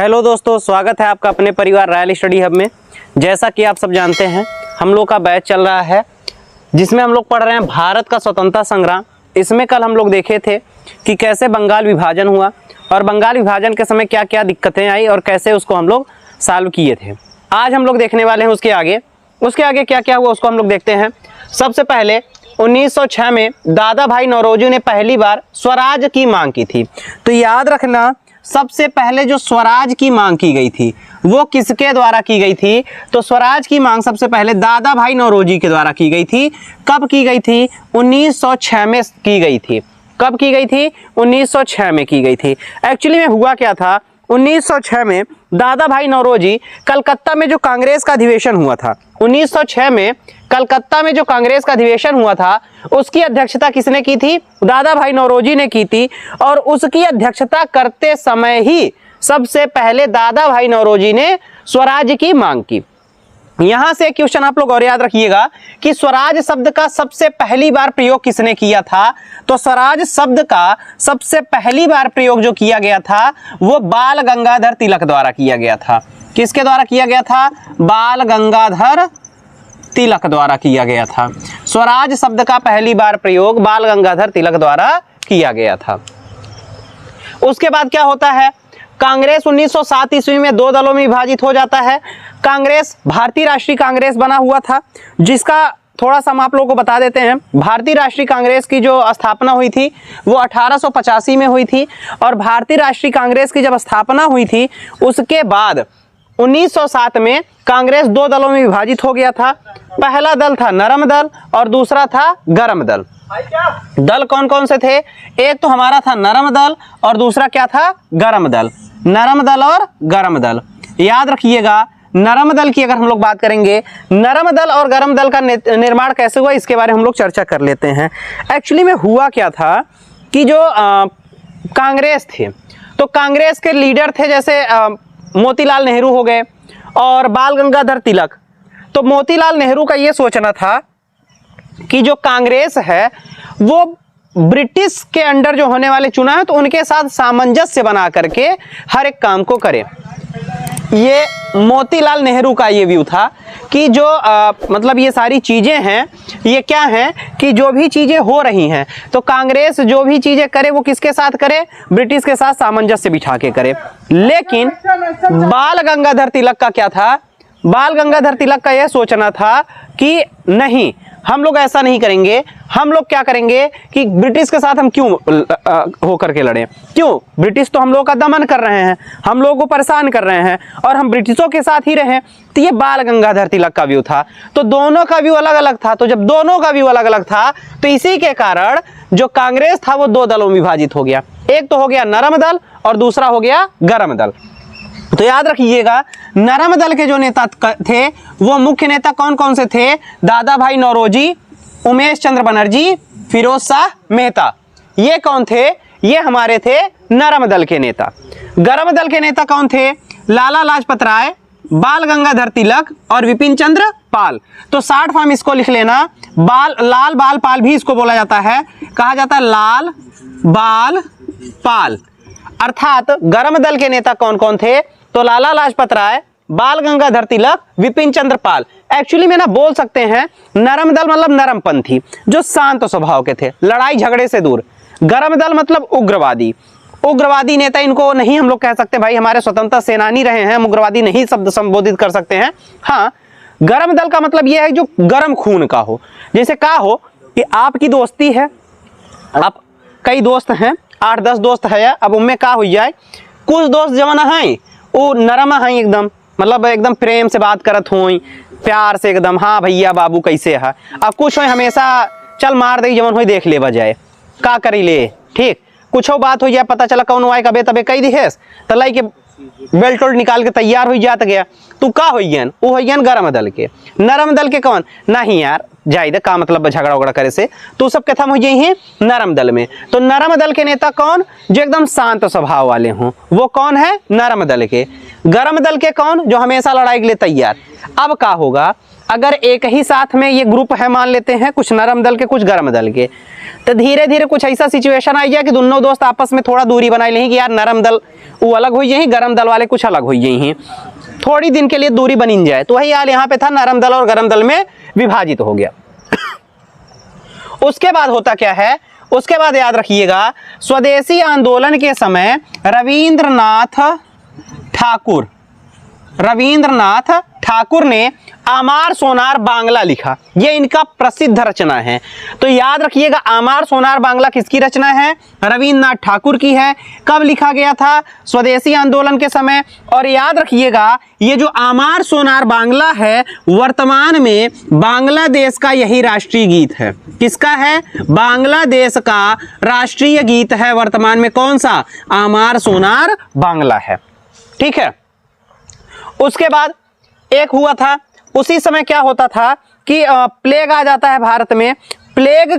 Hello दोस्तों, स्वागत है आपका अपने परिवार रॉयल स्टडी हब में। जैसा कि आप सब जानते हैं, हम लोग का बैच चल रहा है जिसमें हम लोग पढ़ रहे हैं भारत का स्वतंत्रता संग्राम। इसमें कल हम लोग देखे थे कि कैसे बंगाल विभाजन हुआ और बंगाल विभाजन के समय क्या क्या दिक्कतें आई और कैसे उसको हम लोग सॉल्व किए थे। आज हम लोग देखने वाले हैं उसके आगे क्या क्या हुआ उसको हम लोग देखते हैं। सबसे पहले 1906 में दादा भाई नौरोजी ने पहली बार स्वराज की मांग की थी। तो याद रखना, सबसे पहले जो स्वराज की मांग की गई थी वो किसके द्वारा की गई थी? तो स्वराज की मांग सबसे पहले दादा भाई नौरोजी के द्वारा की गई थी। कब की गई थी? 1906 में की गई थी। कब की गई थी? 1906 में की गई थी। एक्चुअली में हुआ क्या था, 1906 में दादा भाई नौरोजी कलकत्ता में जो कांग्रेस का अधिवेशन हुआ था, 1906 में कलकत्ता में जो कांग्रेस का अधिवेशन हुआ था उसकी अध्यक्षता किसने की थी? दादा भाई नौरोजी ने की थी। और उसकी अध्यक्षता करते समय ही सबसे पहले दादा भाई नौरोजी ने स्वराज की मांग की। यहां से एक क्वेश्चन आप लोग और याद रखिएगा कि स्वराज शब्द का सबसे पहली बार प्रयोग किसने किया था? तो स्वराज शब्द का सबसे पहली बार प्रयोग जो किया गया था वो बाल गंगाधर तिलक द्वारा किया गया था। किसके द्वारा किया गया था? बाल गंगाधर तिलक द्वारा किया गया था। स्वराज शब्द का पहली बार प्रयोग बाल गंगाधर तिलक द्वारा किया गया था। उसके बाद क्या होता है? कांग्रेस 1907 ईस्वी में दो दलों में विभाजित हो जाता है। कांग्रेस भारतीय राष्ट्रीय कांग्रेस बना हुआ था, जिसका थोड़ा सा हम आप लोगों को बता देते हैं। भारतीय राष्ट्रीय कांग्रेस की जो स्थापना हुई थी वो 1885 में हुई थी। और भारतीय राष्ट्रीय कांग्रेस की जब स्थापना हुई थी उसके बाद 1907 में कांग्रेस दो दलों में विभाजित हो गया था। पहला दल था नरम दल और दूसरा था गरम दल। दल कौन कौन से थे? एक तो हमारा था नरम दल और दूसरा क्या था? गरम दल। नरम दल और गरम दल याद रखिएगा। नरम दल की अगर हम लोग बात करेंगे, नरम दल और गरम दल का निर्माण कैसे हुआ इसके बारे में हम लोग चर्चा कर लेते हैं। एक्चुअली में हुआ क्या था कि जो कांग्रेस थे, तो कांग्रेस के लीडर थे जैसे मोतीलाल नेहरू हो गए और बाल गंगाधर तिलक। तो मोतीलाल नेहरू का ये सोचना था कि जो कांग्रेस है वो ब्रिटिश के अंडर जो होने वाले चुनाव है तो उनके साथ सामंजस्य बना करके हर एक काम को करे। ये मोतीलाल नेहरू का ये व्यू था कि जो मतलब ये सारी चीजें हैं, ये क्या हैं कि जो भी चीजें हो रही हैं तो कांग्रेस जो भी चीजें करे वो किसके साथ करे? ब्रिटिश के साथ सामंजस्य बिठा के करे। लेकिन बाल गंगाधर तिलक का क्या था? बाल गंगाधर तिलक का यह सोचना था कि नहीं, हम लोग ऐसा नहीं करेंगे। हम लोग क्या करेंगे कि ब्रिटिश के साथ हम क्यों होकर के लड़ें? क्यों? ब्रिटिश तो हम लोग का दमन कर रहे हैं, हम लोगों को परेशान कर रहे हैं और हम ब्रिटिशों के साथ ही रहें। तो ये बाल गंगाधर तिलक का व्यू था। तो दोनों का व्यू अलग अलग था। तो जब दोनों का व्यू अलग अलग था तो इसी के कारण जो कांग्रेस था वो दो दलों में विभाजित हो गया। एक तो हो गया नरम दल और दूसरा हो गया गरम दल। तो याद रखिएगा, नरम दल के जो नेता थे वो मुख्य नेता कौन कौन से थे? दादा भाई नौरोजी, उमेश चंद्र बनर्जी, फिरोज शाह मेहता। ये कौन थे? ये हमारे थे नरम दल के नेता। गरम दल के नेता कौन थे? लाला लाजपत राय, बाल गंगाधर तिलक और विपिन चंद्र पाल। तो शॉर्ट फॉर्म इसको लिख लेना, लाल बाल पाल भी इसको बोला जाता है, कहा जाता है लाल बाल पाल। अर्थात गरम दल के नेता कौन कौन थे? तो लाला लाजपत राय, बाल गंगाधर तिलक, विपिन चंद्र पाल। एक्चुअली में ना बोल सकते हैं नरम दल मतलब नरमपंथी, जो शांत स्वभाव के थे, लड़ाई झगड़े से दूर। गरम दल मतलब उग्रवादी। उग्रवादी नेता इनको नहीं हम लोग कह सकते, भाई हमारे स्वतंत्रता सेनानी रहे हैं, हम उग्रवादी नहीं शब्द संबोधित कर सकते हैं। हाँ, गरम दल का मतलब यह है जो गरम खून का हो। जैसे कहा हो कि आपकी दोस्ती है, आप कई दोस्त हैं, 8-10 दोस्त है, अब उनमें क्या हो जाए, कुछ दोस्त जवन हैं वो नरम हैं एकदम, मतलब एकदम प्रेम से बात करत हो, प्यार से एकदम, हाँ भैया बाबू कैसे है। अब कुछ हो हमेशा चल मार दे जवन हो देख ले बजाए का करी ले, ठीक कुछ हो बात हो जाए, पता चला कौन आए कबे तबे कही दिहेस तलाई के बेल्ट उल्ट निकाल के तैयार हो जात गया। तू का होइयन? वो होइयन गरम दल के। नरम दल के कौन? नहीं यार जायद का मतलब झगड़ा उगड़ा करे से तो सब खत्म हो जाए हैं नरम दल में। तो नरम दल के नेता कौन? जो एकदम शांत स्वभाव वाले हों, वो कौन है? नरम दल के। गरम दल के कौन? जो हमेशा लड़ाई के लिए तैयार। अब क्या होगा? अगर एक ही साथ में ये ग्रुप है, मान लेते हैं कुछ नरम दल के कुछ गर्म दल के, तो धीरे धीरे कुछ ऐसा सिचुएशन आ गया कि दोनों दोस्त आपस में थोड़ा दूरी बनाई लें कि यार नरम दल वो अलग हुई यही, गर्म दल वाले कुछ अलग हुई यही, थोड़ी दिन के लिए दूरी बनी जाए। तो वही हाल यहाँ पे था, नरम दल और गर्म दल में विभाजित हो गया। उसके बाद होता क्या है, उसके बाद याद रखिएगा, स्वदेशी आंदोलन के समय रविंद्रनाथ ठाकुर ने आमार सोनार बांग्ला लिखा। ये इनका प्रसिद्ध रचना है। तो याद रखिएगा, आमार सोनार बांग्ला किसकी रचना है? रविंद्रनाथ ठाकुर की है। कब लिखा गया था? स्वदेशी आंदोलन के समय। और याद रखिएगा, ये जो आमार सोनार बांग्ला है वर्तमान में बांग्लादेश का यही राष्ट्रीय गीत है। किसका है? बांग्लादेश का राष्ट्रीय गीत है वर्तमान में। कौन सा? आमार सोनार बांग्ला है। ठीक है। उसके बाद एक हुआ था, उसी समय क्या होता था कि प्लेग आ जाता है भारत में। प्लेग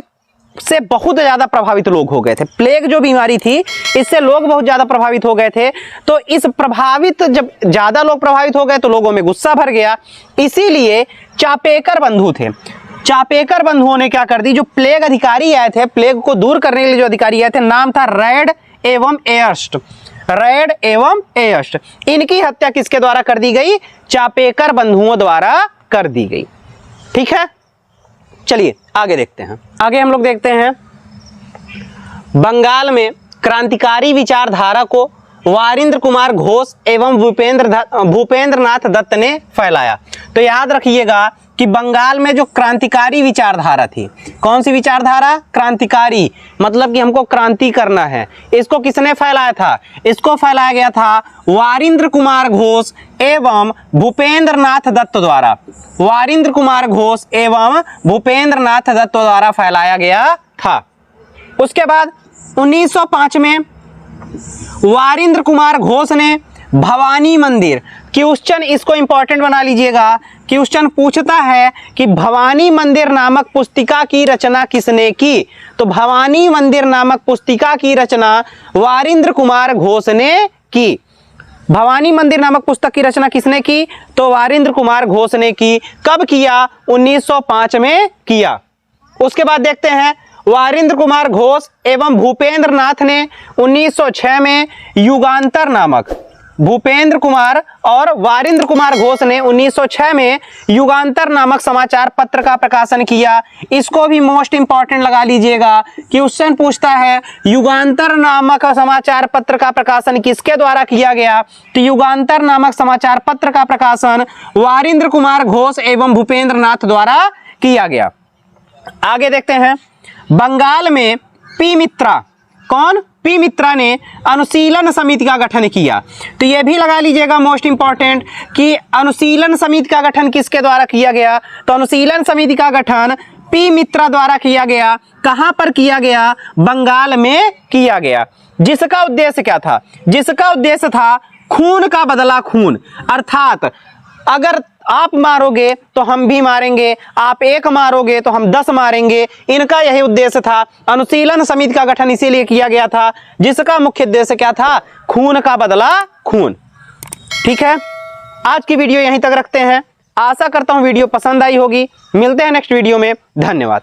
से बहुत ज़्यादा प्रभावित लोग हो गए थे। प्लेग जो बीमारी थी, इससे लोग बहुत ज़्यादा प्रभावित हो गए थे। तो इस प्रभावित, जब ज़्यादा लोग प्रभावित हो गए तो लोगों में गुस्सा भर गया। इसीलिए चापेकर बंधु थे, चापेकर बंधुओं ने क्या कर दी, जो प्लेग अधिकारी आए थे, प्लेग को दूर करने के लिए जो अधिकारी आए थे, नाम था रैड एवं एयर्स्ट। रैड एवं एयर्स्ट, इनकी हत्या किसके द्वारा कर दी गई? चापेकर बंधुओं द्वारा कर दी गई। ठीक है, चलिए आगे देखते हैं। आगे हम लोग देखते हैं, बंगाल में क्रांतिकारी विचारधारा को वारिंद्र कुमार घोष एवं भूपेंद्रनाथ दत्त ने फैलाया। तो याद रखिएगा कि बंगाल में जो क्रांतिकारी विचारधारा थी, कौन सी विचारधारा? क्रांतिकारी, मतलब कि हमको क्रांति करना है। इसको किसने फैलाया था? इसको फैलाया गया था वारिंद्र कुमार घोष एवं भूपेंद्रनाथ दत्त द्वारा। वारिंद्र कुमार घोष एवं भूपेंद्रनाथ दत्त द्वारा फैलाया गया था। उसके बाद 1905 में वारिंद्र कुमार घोष ने भवानी मंदिर, क्वेश्चन इसको इंपॉर्टेंट बना लीजिएगा, क्वेश्चन पूछता है कि भवानी मंदिर नामक पुस्तिका की रचना किसने की? तो भवानी मंदिर नामक पुस्तिका की रचना वारिंद्र कुमार घोष ने की। भवानी मंदिर नामक पुस्तक की रचना किसने की? तो वारिंद्र कुमार घोष ने की। कब किया? 1905 में किया। उसके बाद देखते हैं, वारिंद्र कुमार घोष एवं भूपेंद्रनाथ ने 1906 में युगांतर नामक, भूपेंद्र कुमार और वारिंद्र कुमार घोष ने 1906 में युगांतर नामक समाचार पत्र का प्रकाशन किया। इसको भी मोस्ट इंपॉर्टेंट लगा लीजिएगा। क्वेश्चन पूछता है युगांतर नामक समाचार पत्र का प्रकाशन किसके द्वारा किया गया? तो युगांतर नामक समाचार पत्र का प्रकाशन वारिंद्र कुमार घोष एवं भूपेंद्रनाथ द्वारा किया गया। आगे देखते हैं, बंगाल में पी मित्रा, कौन? पी मित्रा ने अनुशीलन समिति का गठन किया। तो यह भी लगा लीजिएगा मोस्ट इंपॉर्टेंट कि अनुशीलन समिति का गठन किसके द्वारा किया गया? तो अनुशीलन समिति का गठन पी मित्रा द्वारा किया गया। कहां पर किया गया? बंगाल में किया गया। जिसका उद्देश्य क्या था? जिसका उद्देश्य था खून का बदला खून, अर्थात अगर आप मारोगे तो हम भी मारेंगे, आप एक मारोगे तो हम 10 मारेंगे। इनका यही उद्देश्य था। अनुशीलन समिति का गठन इसीलिए किया गया था, जिसका मुख्य उद्देश्य क्या था? खून का बदला खून। ठीक है, आज की वीडियो यहीं तक रखते हैं। आशा करता हूं वीडियो पसंद आई होगी। मिलते हैं नेक्स्ट वीडियो में। धन्यवाद।